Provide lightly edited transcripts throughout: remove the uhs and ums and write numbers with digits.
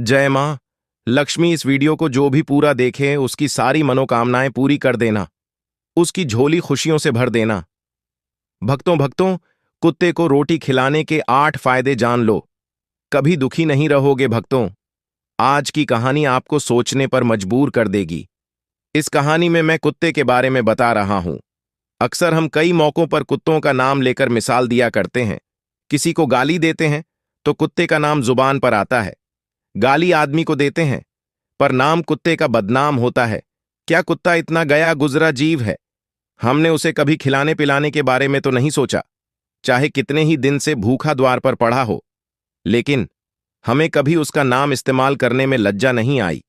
जय मां। लक्ष्मी इस वीडियो को जो भी पूरा देखे उसकी सारी मनोकामनाएं पूरी कर देना, उसकी झोली खुशियों से भर देना। भक्तों भक्तों, कुत्ते को रोटी खिलाने के 8 फायदे जान लो, कभी दुखी नहीं रहोगे भक्तों। आज की कहानी आपको सोचने पर मजबूर कर देगी। इस कहानी में मैं कुत्ते के बारे में बता रहा हूं। अक्सर हम कई मौकों पर कुत्तों का नाम लेकर मिसाल दिया करते हैं। किसी को गाली देते हैं तो कुत्ते का नाम जुबान पर आता है। गाली आदमी को देते हैं पर नाम कुत्ते का बदनाम होता है। क्या कुत्ता इतना गया गुजरा जीव है? हमने उसे कभी खिलाने पिलाने के बारे में तो नहीं सोचा, चाहे कितने ही दिन से भूखा द्वार पर पड़ा हो। लेकिन हमें कभी उसका नाम इस्तेमाल करने में लज्जा नहीं आई।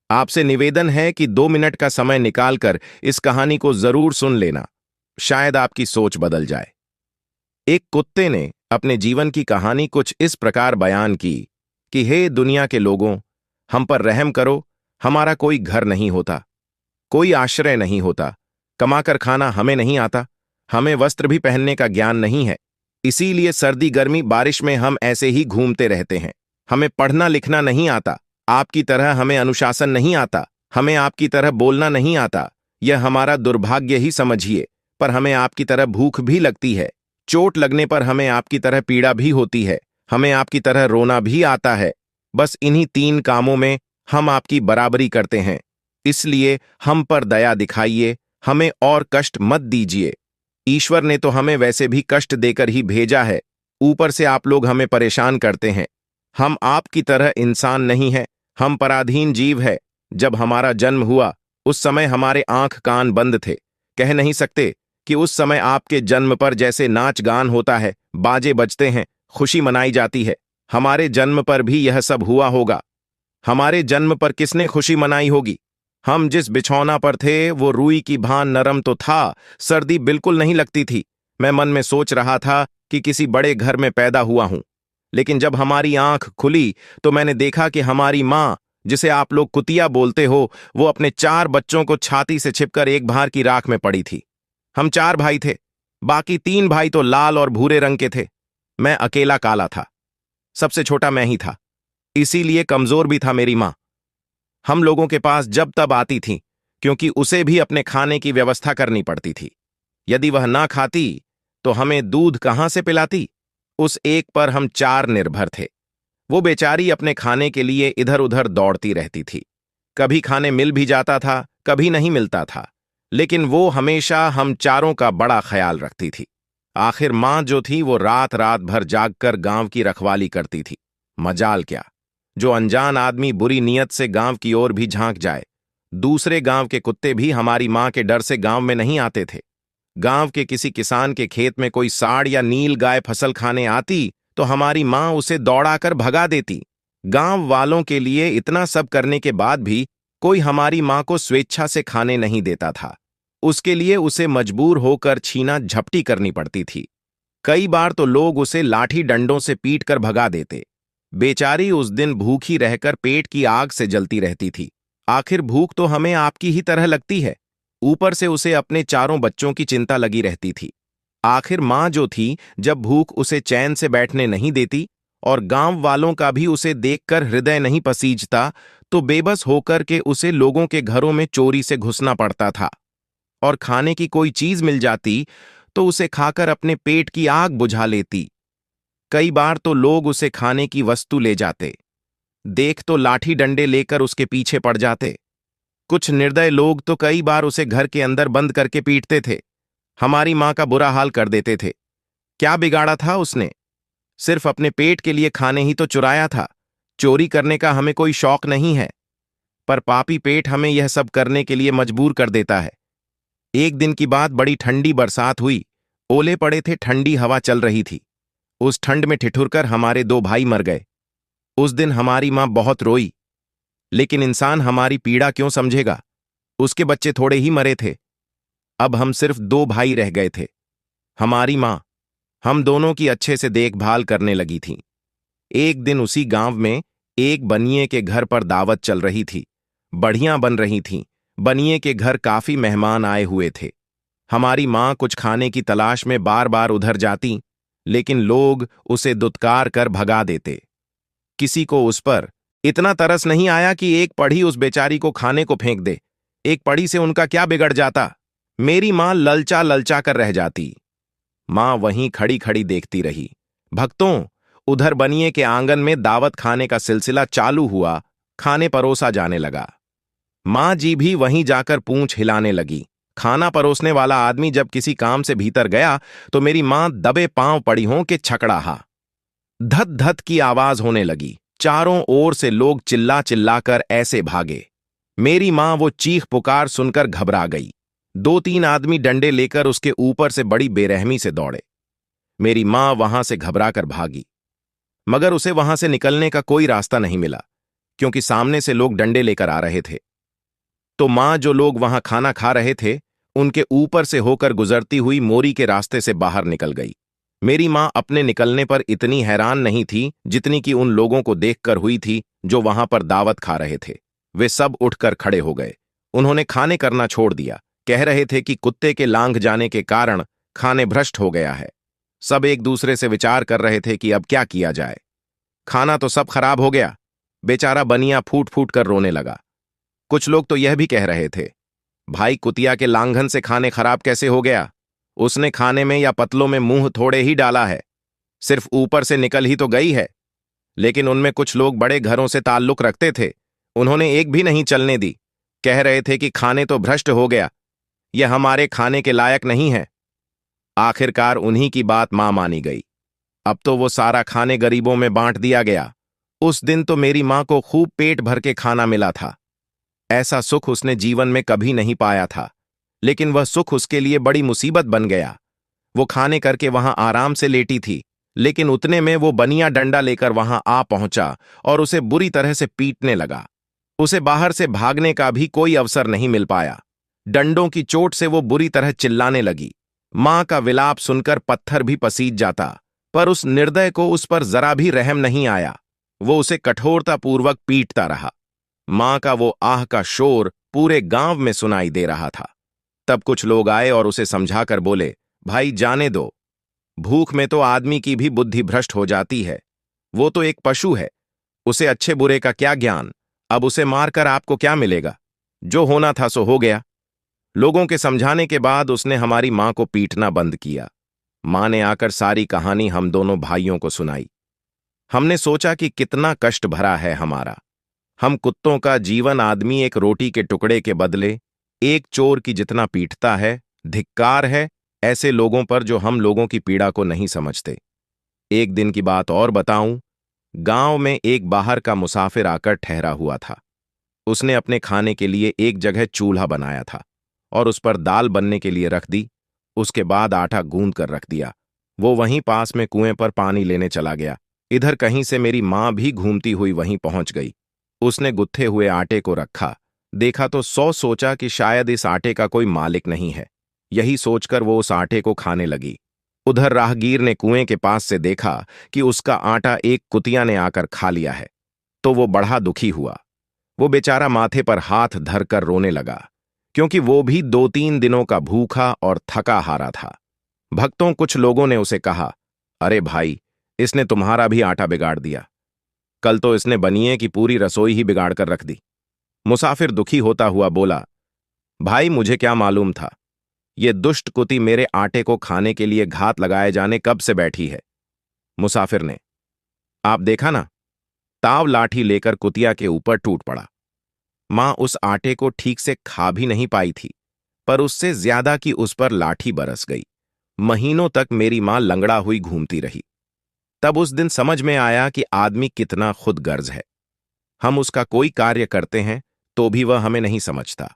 आपसे निवेदन है कि 2 मिनट का समय निकालकर इस कहानी को जरूर सुन लेना, शायद आपकी सोच बदल जाए। एक कुत्ते ने अपने जीवन की कहानी कुछ इस प्रकार बयान की कि हे दुनिया के लोगों, हम पर रहम करो। हमारा कोई घर नहीं होता, कोई आश्रय नहीं होता, कमाकर खाना हमें नहीं आता, हमें वस्त्र भी पहनने का ज्ञान नहीं है। इसीलिए सर्दी गर्मी बारिश में हम ऐसे ही घूमते रहते हैं। हमें पढ़ना लिखना नहीं आता, आपकी तरह हमें अनुशासन नहीं आता, हमें आपकी तरह बोलना नहीं आता। यह हमारा दुर्भाग्य ही समझिए, पर हमें आपकी तरह भूख भी लगती है। चोट लगने पर हमें आपकी तरह पीड़ा भी होती है, हमें आपकी तरह रोना भी आता है। बस इन्हीं 3 कामों में हम आपकी बराबरी करते हैं। इसलिए हम पर दया दिखाइए, हमें और कष्ट मत दीजिए। ईश्वर ने तो हमें वैसे भी कष्ट देकर ही भेजा है, ऊपर से आप लोग हमें परेशान करते हैं। हम आपकी तरह इंसान नहीं हैं, हम पराधीन जीव है। जब हमारा जन्म हुआ उस समय हमारे आंख कान बंद थे। कह नहीं सकते कि उस समय आपके जन्म पर जैसे नाच गान होता है, बाजे बजते हैं, खुशी मनाई जाती है, हमारे जन्म पर भी यह सब हुआ होगा। हमारे जन्म पर किसने खुशी मनाई होगी? हम जिस बिछौना पर थे वो रुई की भान नरम तो था, सर्दी बिल्कुल नहीं लगती थी। मैं मन में सोच रहा था कि किसी बड़े घर में पैदा हुआ हूं। लेकिन जब हमारी आंख खुली तो मैंने देखा कि हमारी मां, जिसे आप लोग कुतिया बोलते हो, वो अपने 4 बच्चों को छाती से छिपकर एक भार की राख में पड़ी थी। हम 4 भाई थे, बाकी 3 भाई तो लाल और भूरे रंग के थे। मैं अकेला काला था, सबसे छोटा मैं ही था, इसीलिए कमजोर भी था मेरी मां। हम लोगों के पास जब तब आती थी, क्योंकि उसे भी अपने खाने की व्यवस्था करनी पड़ती थी। यदि वह ना खाती तो हमें दूध कहां से पिलाती? उस एक पर हम 4 निर्भर थे। वो बेचारी अपने खाने के लिए इधर उधर दौड़ती रहती थी। कभी खाने मिल भी जाता था, कभी नहीं मिलता था, लेकिन वो हमेशा हम चारों का बड़ा ख्याल रखती थी। आखिर मां जो थी वो रात रात भर जागकर गांव की रखवाली करती थी। मजाल क्या, जो अनजान आदमी बुरी नीयत से गांव की ओर भी झांक जाए। दूसरे गांव के कुत्ते भी हमारी मां के डर से गांव में नहीं आते थे। गांव के किसी किसान के खेत में कोई साड़ या नील गाय फसल खाने आती तो हमारी मां उसे दौड़ाकर भगा देती। गांव वालों के लिए इतना सब करने के बाद भी कोई हमारी मां को स्वेच्छा से खाने नहीं देता था। उसके लिए उसे मजबूर होकर छीना झपटी करनी पड़ती थी। कई बार तो लोग उसे लाठी डंडों से पीट कर भगा देते। बेचारी उस दिन भूखी रहकर पेट की आग से जलती रहती थी। आखिर भूख तो हमें आपकी ही तरह लगती है, ऊपर से उसे अपने 4 बच्चों की चिंता लगी रहती थी। आखिर मां जो थी, जब भूख उसे चैन से बैठने नहीं देती और गांव वालों का भी उसे देखकर हृदय नहीं पसीजता, तो बेबस होकर के उसे लोगों के घरों में चोरी से घुसना पड़ता था। और खाने की कोई चीज मिल जाती तो उसे खाकर अपने पेट की आग बुझा लेती। कई बार तो लोग उसे खाने की वस्तु ले जाते, देख तो लाठी डंडे लेकर उसके पीछे पड़ जाते। कुछ निर्दय लोग तो कई बार उसे घर के अंदर बंद करके पीटते थे, हमारी मां का बुरा हाल कर देते थे। क्या बिगाड़ा था उसने? सिर्फ अपने पेट के लिए खाने ही तो चुराया था। चोरी करने का हमें कोई शौक नहीं है, पर पापी पेट हमें यह सब करने के लिए मजबूर कर देता है। एक दिन की बात, बड़ी ठंडी बरसात हुई, ओले पड़े थे, ठंडी हवा चल रही थी। उस ठंड में ठिठुरकर हमारे 2 भाई मर गए। उस दिन हमारी मां बहुत रोई, लेकिन इंसान हमारी पीड़ा क्यों समझेगा? उसके बच्चे थोड़े ही मरे थे। अब हम सिर्फ 2 भाई रह गए थे। हमारी मां हम दोनों की अच्छे से देखभाल करने लगी थी। एक दिन उसी गांव में एक बनिए के घर पर दावत चल रही थी। बढ़िया बन रही थीं। बनिए के घर काफी मेहमान आए हुए थे। हमारी मां कुछ खाने की तलाश में बार बार उधर जाती, लेकिन लोग उसे दुत्कार कर भगा देते। किसी को उस पर इतना तरस नहीं आया कि एक पड़ी उस बेचारी को खाने को फेंक दे। एक पड़ी से उनका क्या बिगड़ जाता। मेरी मां ललचा ललचा कर रह जाती। मां वहीं खड़ी खड़ी देखती रही। भक्तों, उधर बनिए के आंगन में दावत खाने का सिलसिला चालू हुआ। खाने परोसा जाने लगा। मां जी भी वहीं जाकर पूंछ हिलाने लगी। खाना परोसने वाला आदमी जब किसी काम से भीतर गया तो मेरी मां दबे पांव पड़ी हों कि छकड़ाहा। धत धत की आवाज होने लगी। चारों ओर से लोग चिल्ला चिल्लाकर ऐसे भागे। मेरी मां वो चीख पुकार सुनकर घबरा गई। दो तीन आदमी डंडे लेकर उसके ऊपर से बड़ी बेरहमी से दौड़े। मेरी मां वहां से घबराकर भागी, मगर उसे वहां से निकलने का कोई रास्ता नहीं मिला, क्योंकि सामने से लोग डंडे लेकर आ रहे थे। तो मां जो लोग वहां खाना खा रहे थे उनके ऊपर से होकर गुजरती हुई मोरी के रास्ते से बाहर निकल गई। मेरी मां अपने निकलने पर इतनी हैरान नहीं थी जितनी कि उन लोगों को देखकर हुई थी जो वहां पर दावत खा रहे थे। वे सब उठकर खड़े हो गए। उन्होंने खाने करना छोड़ दिया। कह रहे थे कि कुत्ते के लांघ जाने के कारण खाने भ्रष्ट हो गया है। सब एक दूसरे से विचार कर रहे थे कि अब क्या किया जाए। खाना तो सब खराब हो गया। बेचारा बनिया फूट फूट कर रोने लगा। कुछ लोग तो यह भी कह रहे थे, भाई कुतिया के लांघन से खाने खराब कैसे हो गया? उसने खाने में या पतलों में मुंह थोड़े ही डाला है, सिर्फ ऊपर से निकल ही तो गई है। लेकिन उनमें कुछ लोग बड़े घरों से ताल्लुक रखते थे, उन्होंने एक भी नहीं चलने दी। कह रहे थे कि खाने तो भ्रष्ट हो गया, यह हमारे खाने के लायक नहीं है। आखिरकार उन्हीं की बात मां मानी गई। अब तो वो सारा खाने गरीबों में बांट दिया गया। उस दिन तो मेरी मां को खूब पेट भर के खाना मिला था। ऐसा सुख उसने जीवन में कभी नहीं पाया था, लेकिन वह सुख उसके लिए बड़ी मुसीबत बन गया। वो खाने करके वहां आराम से लेटी थी, लेकिन उतने में वो बनिया डंडा लेकर वहां आ पहुंचा और उसे बुरी तरह से पीटने लगा। उसे बाहर से भागने का भी कोई अवसर नहीं मिल पाया। डंडों की चोट से वो बुरी तरह चिल्लाने लगी। मां का विलाप सुनकर पत्थर भी पसीज जाता, पर उस निर्दय को उस पर जरा भी रहम नहीं आया। वो उसे कठोरतापूर्वक पीटता रहा। मां का वो आह का शोर पूरे गांव में सुनाई दे रहा था। तब कुछ लोग आए और उसे समझाकर बोले, भाई जाने दो, भूख में तो आदमी की भी बुद्धि भ्रष्ट हो जाती है। वो तो एक पशु है, उसे अच्छे बुरे का क्या ज्ञान? अब उसे मारकर आपको क्या मिलेगा? जो होना था सो हो गया। लोगों के समझाने के बाद उसने हमारी मां को पीटना बंद किया। मां ने आकर सारी कहानी हम दोनों भाइयों को सुनाई। हमने सोचा कि कितना कष्ट भरा है हमारा। हम कुत्तों का जीवन आदमी एक रोटी के टुकड़े के बदले एक चोर की जितना पीटता है। धिक्कार है ऐसे लोगों पर जो हम लोगों की पीड़ा को नहीं समझते। एक दिन की बात और बताऊं, गांव में एक बाहर का मुसाफिर आकर ठहरा हुआ था। उसने अपने खाने के लिए एक जगह चूल्हा बनाया था और उस पर दाल बनने के लिए रख दी। उसके बाद आटा गूंद कर रख दिया। वो वहीं पास में कुएं पर पानी लेने चला गया। इधर कहीं से मेरी मां भी घूमती हुई वहीं पहुंच गई। उसने गुत्थे हुए आटे को रखा, देखा तो सोचा कि शायद इस आटे का कोई मालिक नहीं है। यही सोचकर वो उस आटे को खाने लगी। उधर राहगीर ने कुएं के पास से देखा कि उसका आटा एक कुतिया ने आकर खा लिया है, तो वो बड़ा दुखी हुआ। वो बेचारा माथे पर हाथ धरकर रोने लगा, क्योंकि वो भी 2-3 दिनों का भूखा और थका हारा था। भक्तों, कुछ लोगों ने उसे कहा, अरे भाई, इसने तुम्हारा भी आटा बिगाड़ दिया। कल तो इसने बनिए की पूरी रसोई ही बिगाड़ कर रख दी। मुसाफिर दुखी होता हुआ बोला, भाई मुझे क्या मालूम था, ये दुष्ट कुती मेरे आटे को खाने के लिए घात लगाए जाने कब से बैठी है। मुसाफिर ने, आप देखा ना, ताव लाठी लेकर कुतिया के ऊपर टूट पड़ा। मां उस आटे को ठीक से खा भी नहीं पाई थी, पर उससे ज्यादा की उस पर लाठी बरस गई। महीनों तक मेरी मां लंगड़ा हुई घूमती रही। तब उस दिन समझ में आया कि आदमी कितना खुदगर्ज है। हम उसका कोई कार्य करते हैं तो भी वह हमें नहीं समझता।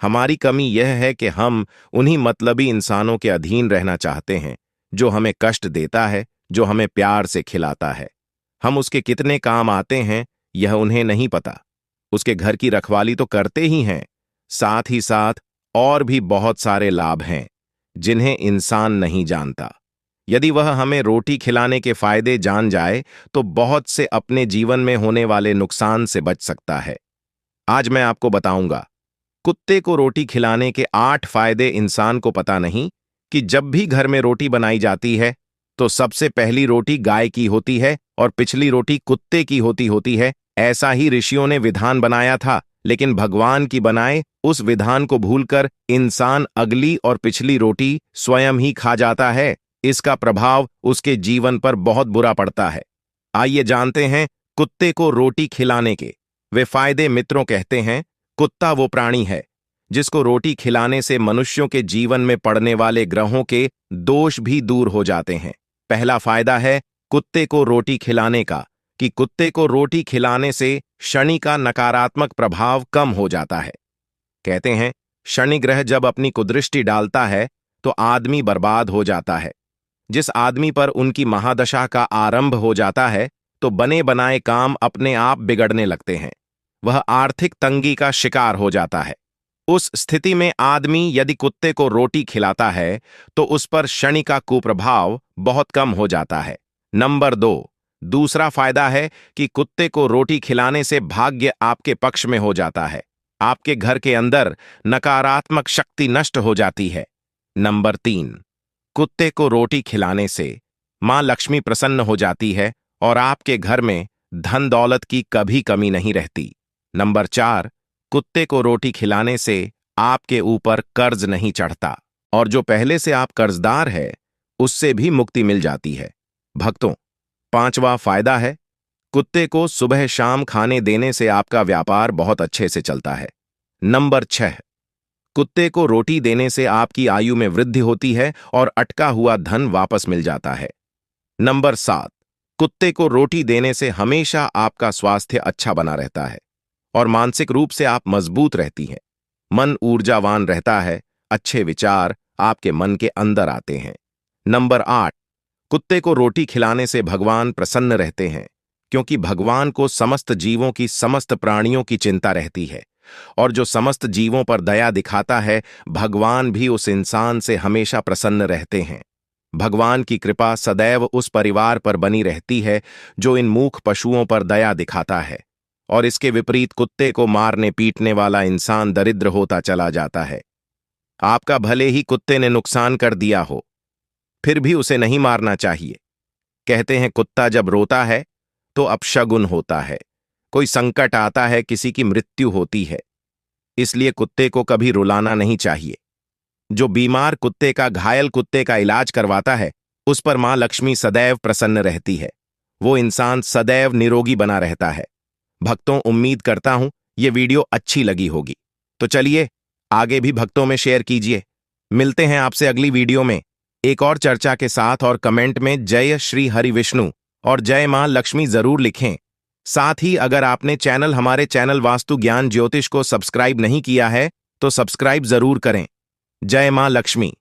हमारी कमी यह है कि हम उन्हीं मतलबी इंसानों के अधीन रहना चाहते हैं, जो हमें कष्ट देता है, जो हमें प्यार से खिलाता है। हम उसके कितने काम आते हैं यह उन्हें नहीं पता। उसके घर की रखवाली तो करते ही हैं, साथ ही साथ और भी बहुत सारे लाभ हैं जिन्हें इंसान नहीं जानता। यदि वह हमें रोटी खिलाने के फायदे जान जाए तो बहुत से अपने जीवन में होने वाले नुकसान से बच सकता है। आज मैं आपको बताऊंगा, कुत्ते को रोटी खिलाने के 8 फायदे इंसान को पता नहीं कि जब भी घर में रोटी बनाई जाती है तो सबसे पहली रोटी गाय की होती है और पिछली रोटी कुत्ते की होती है। ऐसा ही ऋषियों ने विधान बनाया था, लेकिन भगवान की बनाए उस विधान को भूलकर इंसान अगली और पिछली रोटी स्वयं ही खा जाता है। इसका प्रभाव उसके जीवन पर बहुत बुरा पड़ता है। आइए जानते हैं कुत्ते को रोटी खिलाने के वे फायदे। मित्रों, कहते हैं कुत्ता वो प्राणी है जिसको रोटी खिलाने से मनुष्यों के जीवन में पड़ने वाले ग्रहों के दोष भी दूर हो जाते हैं। पहला फायदा है कुत्ते को रोटी खिलाने का कि कुत्ते को रोटी खिलाने से शनि का नकारात्मक प्रभाव कम हो जाता है। कहते हैं शनि ग्रह जब अपनी कुदृष्टि डालता है तो आदमी बर्बाद हो जाता है। जिस आदमी पर उनकी महादशा का आरंभ हो जाता है तो बने बनाए काम अपने आप बिगड़ने लगते हैं। वह आर्थिक तंगी का शिकार हो जाता है। उस स्थिति में आदमी यदि कुत्ते को रोटी खिलाता है तो उस पर शनि का कुप्रभाव बहुत कम हो जाता है। नंबर 2, दूसरा फायदा है कि कुत्ते को रोटी खिलाने से भाग्य आपके पक्ष में हो जाता है। आपके घर के अंदर नकारात्मक शक्ति नष्ट हो जाती है। नंबर 3, कुत्ते को रोटी खिलाने से मां लक्ष्मी प्रसन्न हो जाती है और आपके घर में धन दौलत की कभी कमी नहीं रहती। नंबर 4, कुत्ते को रोटी खिलाने से आपके ऊपर कर्ज नहीं चढ़ता और जो पहले से आप कर्जदार है उससे भी मुक्ति मिल जाती है। भक्तों, 5वां फायदा है कुत्ते को सुबह शाम खाने देने से आपका व्यापार बहुत अच्छे से चलता है। नंबर 6, कुत्ते को रोटी देने से आपकी आयु में वृद्धि होती है और अटका हुआ धन वापस मिल जाता है। नंबर 7, कुत्ते को रोटी देने से हमेशा आपका स्वास्थ्य अच्छा बना रहता है और मानसिक रूप से आप मजबूत रहती हैं। मन ऊर्जावान रहता है, अच्छे विचार आपके मन के अंदर आते हैं। नंबर 8, कुत्ते को रोटी खिलाने से भगवान प्रसन्न रहते हैं क्योंकि भगवान को समस्त जीवों की, समस्त प्राणियों की चिंता रहती है और जो समस्त जीवों पर दया दिखाता है भगवान भी उस इंसान से हमेशा प्रसन्न रहते हैं। भगवान की कृपा सदैव उस परिवार पर बनी रहती है जो इन मूक पशुओं पर दया दिखाता है और इसके विपरीत कुत्ते को मारने पीटने वाला इंसान दरिद्र होता चला जाता है। आपका भले ही कुत्ते ने नुकसान कर दिया हो फिर भी उसे नहीं मारना चाहिए। कहते हैं कुत्ता जब रोता है तो अपशगुन होता है, कोई संकट आता है, किसी की मृत्यु होती है, इसलिए कुत्ते को कभी रुलाना नहीं चाहिए। जो बीमार कुत्ते का, घायल कुत्ते का इलाज करवाता है उस पर मां लक्ष्मी सदैव प्रसन्न रहती है। वो इंसान सदैव निरोगी बना रहता है। भक्तों, उम्मीद करता हूं ये वीडियो अच्छी लगी होगी, तो चलिए आगे भी भक्तों में शेयर कीजिए। मिलते हैं आपसे अगली वीडियो में एक और चर्चा के साथ और कमेंट में जय श्री हरि विष्णु और जय मां लक्ष्मी जरूर लिखें। साथ ही अगर आपने हमारे चैनल वास्तु ज्ञान ज्योतिष को सब्सक्राइब नहीं किया है तो सब्सक्राइब जरूर करें। जय मां लक्ष्मी।